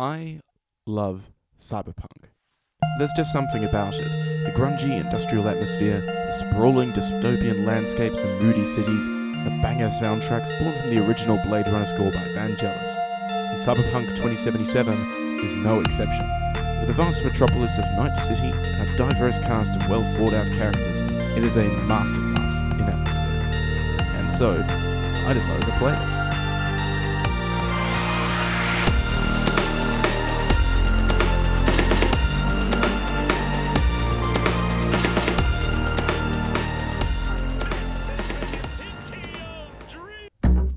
I love Cyberpunk. There's just something about it. The grungy industrial atmosphere, the sprawling dystopian landscapes and moody cities, the banger soundtracks born from the original Blade Runner score by Vangelis. And Cyberpunk 2077 is no exception. With a vast metropolis of Night City and a diverse cast of well thought out characters, it is a masterclass in atmosphere. And so, I decided to play it.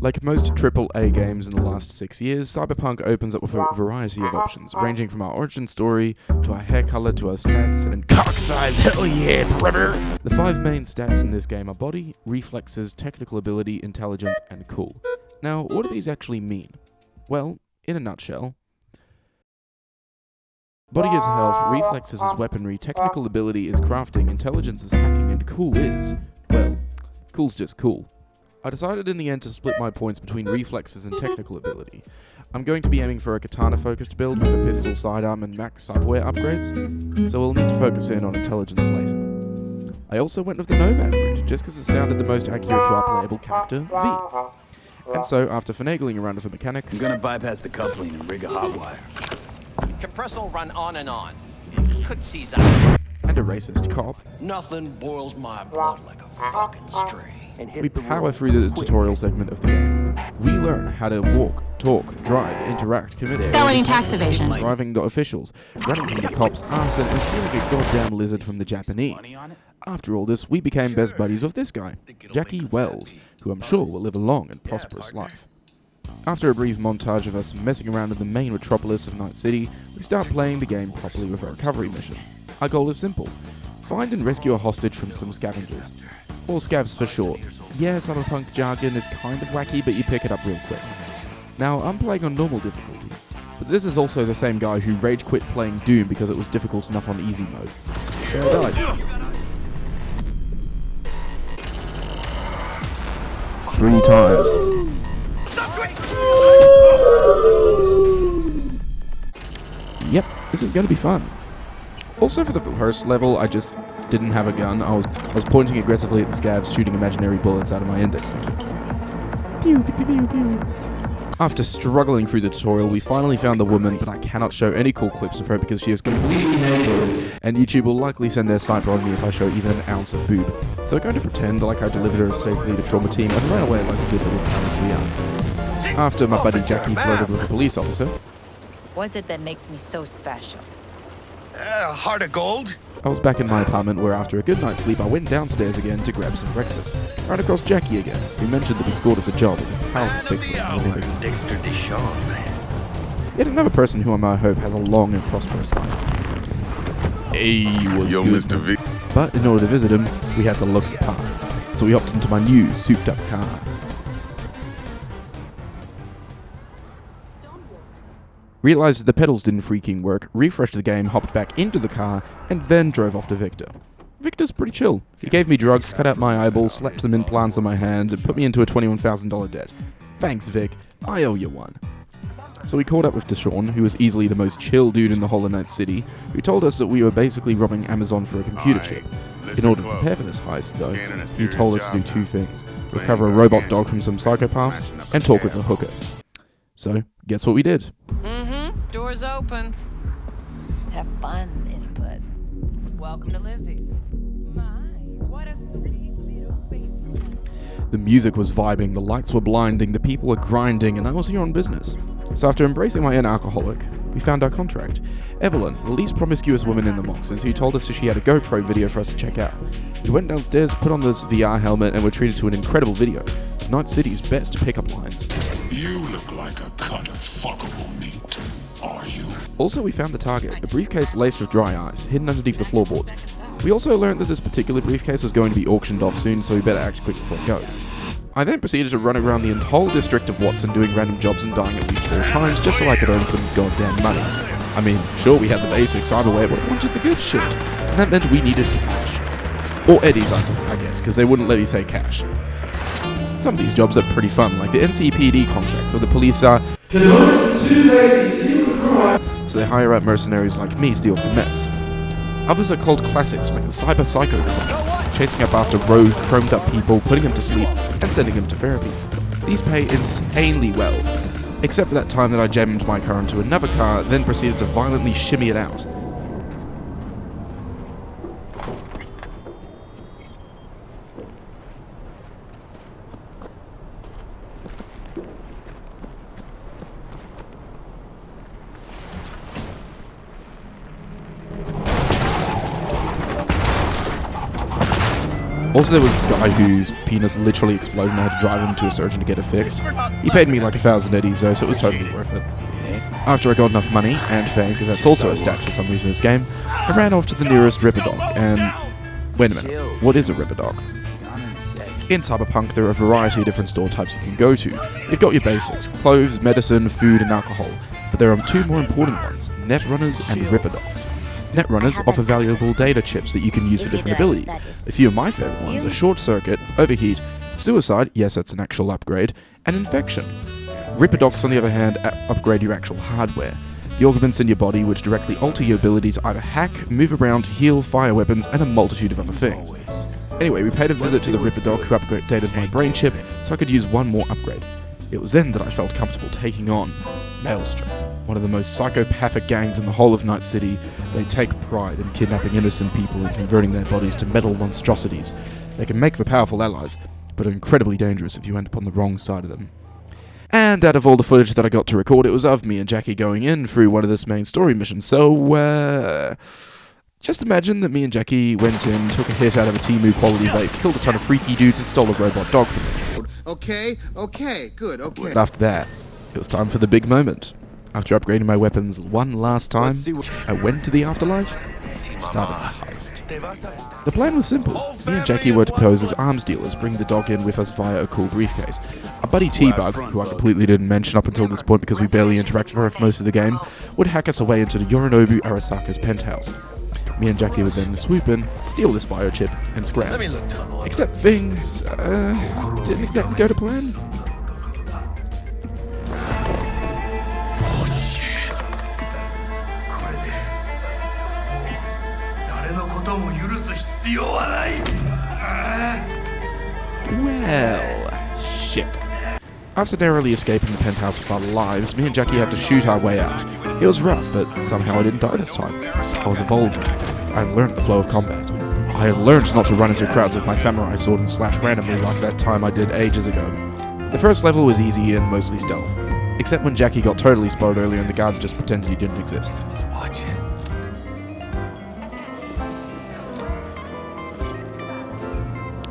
Like most AAA games in the last 6 years, Cyberpunk opens up with a variety of options, ranging from our origin story, to our hair color, to our stats, and cock size, hell yeah, brother! The 5 main stats in this game are body, reflexes, technical ability, intelligence, and cool. Now, what do these actually mean? Well, in a nutshell, body is health, reflexes is weaponry, technical ability is crafting, intelligence is hacking, and cool is, well, cool's just cool. I decided in the end to split my points between reflexes and technical ability. I'm going to be aiming for a katana-focused build with a pistol, sidearm, and max cyberware upgrades, so we'll need to focus in on intelligence later. I also went with the Nomad route, just because it sounded the most accurate to our playable character, V. And so, after finagling around with a mechanic, I'm gonna bypass the coupling and rig a hot wire. Compressor will run on and on. It could seize up. And a racist cop, Nothing boils my blood like a fucking stray. we power through the tutorial segment of the game. We learn how to walk, talk, drive, interact, commit felony tax evasion, driving the officials, running from the cops' arson, and stealing a goddamn lizard from the Japanese. After all this, we became best buddies of this guy, Jackie Wells, who I'm sure will live a long and prosperous life. After a brief montage of us messing around in the main metropolis of Night City, we start playing the game properly with our recovery mission. Our goal is simple: find and rescue a hostage from some scavengers. Or scavs for short. Yeah, Cyberpunk jargon is kind of wacky, but you pick it up real quick. Now, I'm playing on normal difficulty, but this is also the same guy who rage quit playing Doom because it was difficult enough on easy mode. So I died. 3 times. Yep, this is going to be fun. Also, for the first level, I just didn't have a gun. I was pointing aggressively at the scavs, shooting imaginary bullets out of my index finger. Pew, pew, pew, pew. After struggling through the tutorial, we finally found the woman, but I cannot show any cool clips of her because she is completely naked, and YouTube will likely send their sniper on me if I show even an ounce of boob. So we're going to pretend like I delivered her safely to trauma team and ran away like the good little parents we are. After my buddy Jackie flirted with a police officer, what's it that makes me so special? Heart of gold? I was back in my apartment where after a good night's sleep I went downstairs again to grab some breakfast. Ran across Jackie again, who mentioned that he scored us a job with a powerful fixer. Yet another person who I hope has a long and prosperous life. Ayyy was Yo, good, Mr. V. but in order to visit him, we had to look the part. So we hopped into my new souped up car. Realised the pedals didn't freaking work, refreshed the game, hopped back into the car, and then drove off to Victor. Victor's pretty chill. He gave me drugs, cut out my eyeball, slapped some implants on my hand, and put me into a $21,000 debt. Thanks, Vic. I owe you one. So we caught up with Deshaun, who was easily the most chill dude in the whole of Night City, who told us that we were basically robbing Amazon for a computer chip. In order to prepare for this heist, though, he told us to do 2 things: recover a robot dog from some psychopaths, and talk with a hooker. So, guess what we did? Doors open. Have fun, input. Welcome to Lizzie's. My, what a sweet little face. The music was vibing, the lights were blinding, the people were grinding, and I was here on business. So after embracing my inner alcoholic, we found our contract. Evelyn, the least promiscuous woman in the Moxes, who told us that she had a GoPro video for us to check out. We went downstairs, put on this VR helmet, and were treated to an incredible video of Night City's best pickup lines. You look like a cut of fuckable meat. Are you? Also, we found the target, a briefcase laced with dry ice, hidden underneath the floorboards. We also learned that this particular briefcase was going to be auctioned off soon, so we better act quick before it goes. I then proceeded to run around the whole district of Watson doing random jobs and dying at least 4 times just so I could earn some goddamn money. I mean, sure, we had the basic cyberware, but I wanted the good shit. And that meant we needed cash. Or eddies, I guess, because they wouldn't let me say cash. Some of these jobs are pretty fun, like the NCPD contracts, where the police are... so they hire out mercenaries like me to deal with the mess. Others are called classics, like the Cyber Psycho comics, chasing up after rogue, chromed up people, putting them to sleep, and sending them to therapy. These pay insanely well, except for that time that I jammed my car into another car, then proceeded to violently shimmy it out. Also, there was this guy whose penis literally exploded and I had to drive him to a surgeon to get it fixed. He paid me like 1,000 eddies though, so it was totally worth it. After I got enough money, and fame, because that's also a stat for some reason in this game, I ran off to the nearest Ripper Dog, and... Wait a minute, what is a Ripper Dog? In Cyberpunk, there are a variety of different store types you can go to. You've got your basics, clothes, medicine, food, and alcohol, but there are two more important ones, Netrunners and Ripper Dogs. Netrunners offer valuable data chips that you can use for different abilities. A few of my favourite ones are Short Circuit, Overheat, Suicide, yes that's an actual upgrade, and Infection. Ripper Dogs on the other hand upgrade your actual hardware. The augments in your body which directly alter your ability to either hack, move around, heal, fire weapons, and a multitude of other things. Anyway, we paid a visit to the Ripper Dog who upgraded my brain chip so I could use one more upgrade. It was then that I felt comfortable taking on Maelstrom, one of the most psychopathic gangs in the whole of Night City. They take pride in kidnapping innocent people and converting their bodies to metal monstrosities. They can make for powerful allies, but are incredibly dangerous if you end up on the wrong side of them. And out of all the footage that I got to record, it was of me and Jackie going in through one of this main story missions, so, just imagine that me and Jackie went in, took a hit out of a Temu quality vape, killed a ton of freaky dudes, and stole a robot dog from them. Okay, good, okay. But after that, it was time for the big moment. After upgrading my weapons one last time, I went to the afterlife, started the heist. The plan was simple. Me and Jackie were to pose as arms dealers, bring the dog in with us via a cool briefcase. Our buddy T-Bug, who I completely didn't mention up until this point because we barely interacted with her for most of the game, would hack us away into the Yorinobu Arasaka's penthouse. Me and Jackie would then swoop in, steal this biochip, and scrap. Except things, didn't exactly go to plan. Well, shit. After narrowly escaping the penthouse with our lives, me and Jackie had to shoot our way out. It was rough, but somehow I didn't die this time. I was evolving. I had learned the flow of combat. I had learned not to run into crowds with my samurai sword and slash randomly like that time I did ages ago. The first level was easy and mostly stealth, except when Jackie got totally spotted earlier and the guards just pretended he didn't exist.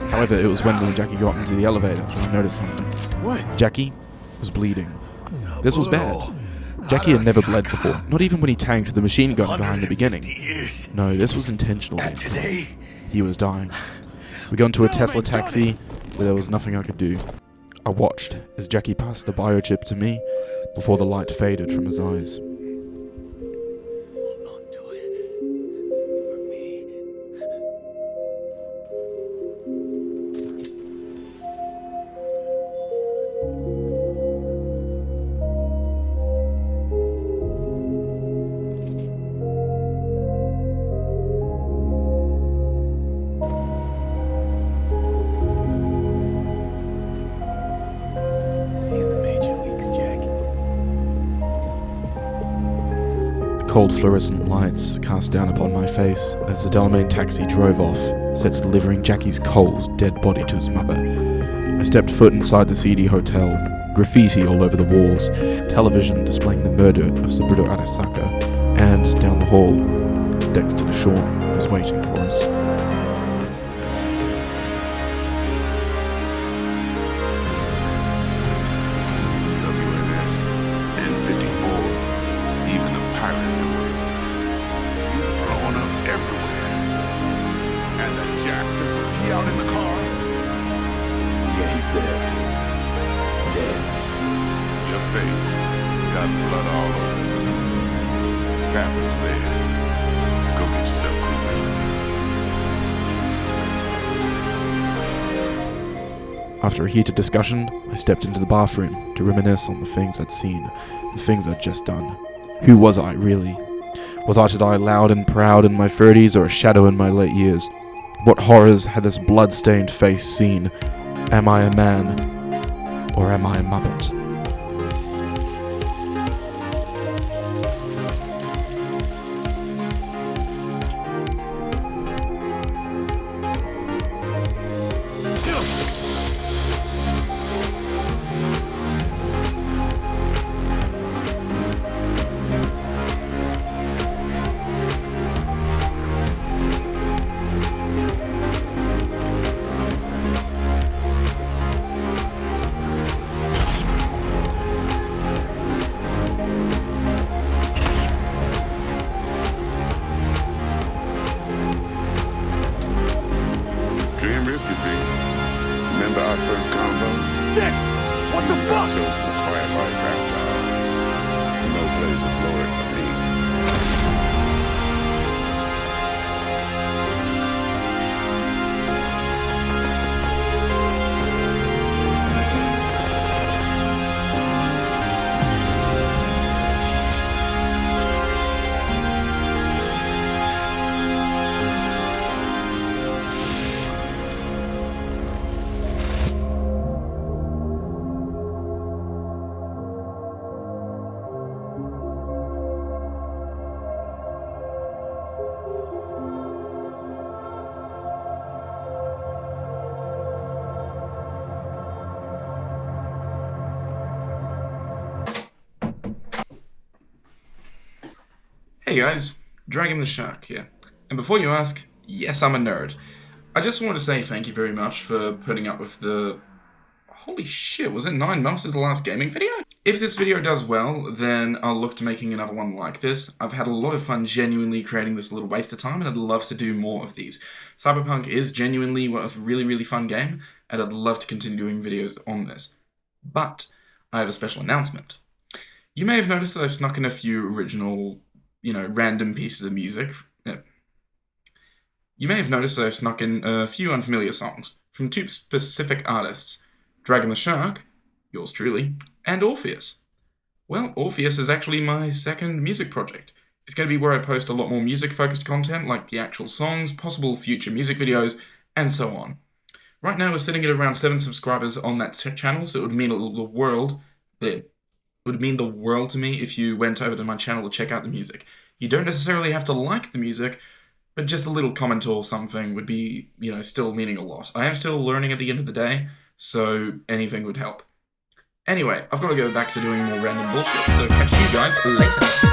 However, it was when me and Jackie got into the elevator that I noticed something. What? Jackie was bleeding. This was bad. Jackie had never bled before, not even when he tanked the machine gun guy in the beginning. No, this was intentional. He was dying. We got into a Tesla taxi, where there was nothing I could do. I watched as Jackie passed the biochip to me before the light faded from his eyes. Cold fluorescent lights cast down upon my face as the Delamain taxi drove off, set to delivering Jackie's cold, dead body to his mother. I stepped foot inside the seedy hotel, graffiti all over the walls, television displaying the murder of Saburo Arasaka, and down the hall, Dexter Deshawn was waiting for us. After a heated discussion, I stepped into the bathroom to reminisce on the things I'd seen, the things I'd just done. Who was I, really? Was I to die loud and proud in my 30s, or a shadow in my late years? What horrors had this blood-stained face seen? Am I a man, or am I a muppet? Remember our first combo? Dex, what the fuck? Chose the quiet life after all. No blaze of glory for me. Hey guys, Dragon the Shark here. And before you ask, yes, I'm a nerd. I just wanted to say thank you very much for putting up with the... Holy shit, was it 9 months since the last gaming video? If this video does well, then I'll look to making another one like this. I've had a lot of fun genuinely creating this little waste of time, and I'd love to do more of these. Cyberpunk is genuinely a really fun game, and I'd love to continue doing videos on this. But I have a special announcement. You may have noticed that I snuck in a few original, random pieces of music. You may have noticed that I snuck in a few unfamiliar songs from 2 specific artists, Dragon the Shark, yours truly, and Orpheus. Well, Orpheus is actually my second music project. It's going to be where I post a lot more music-focused content, like the actual songs, possible future music videos, and so on. Right now we're sitting at around 7 subscribers on that channel, so it would mean the world to me if you went over to my channel to check out the music. You don't necessarily have to like the music, but just a little comment or something would be, still meaning a lot. I am still learning at the end of the day, so anything would help. Anyway, I've got to go back to doing more random bullshit, so catch you guys later.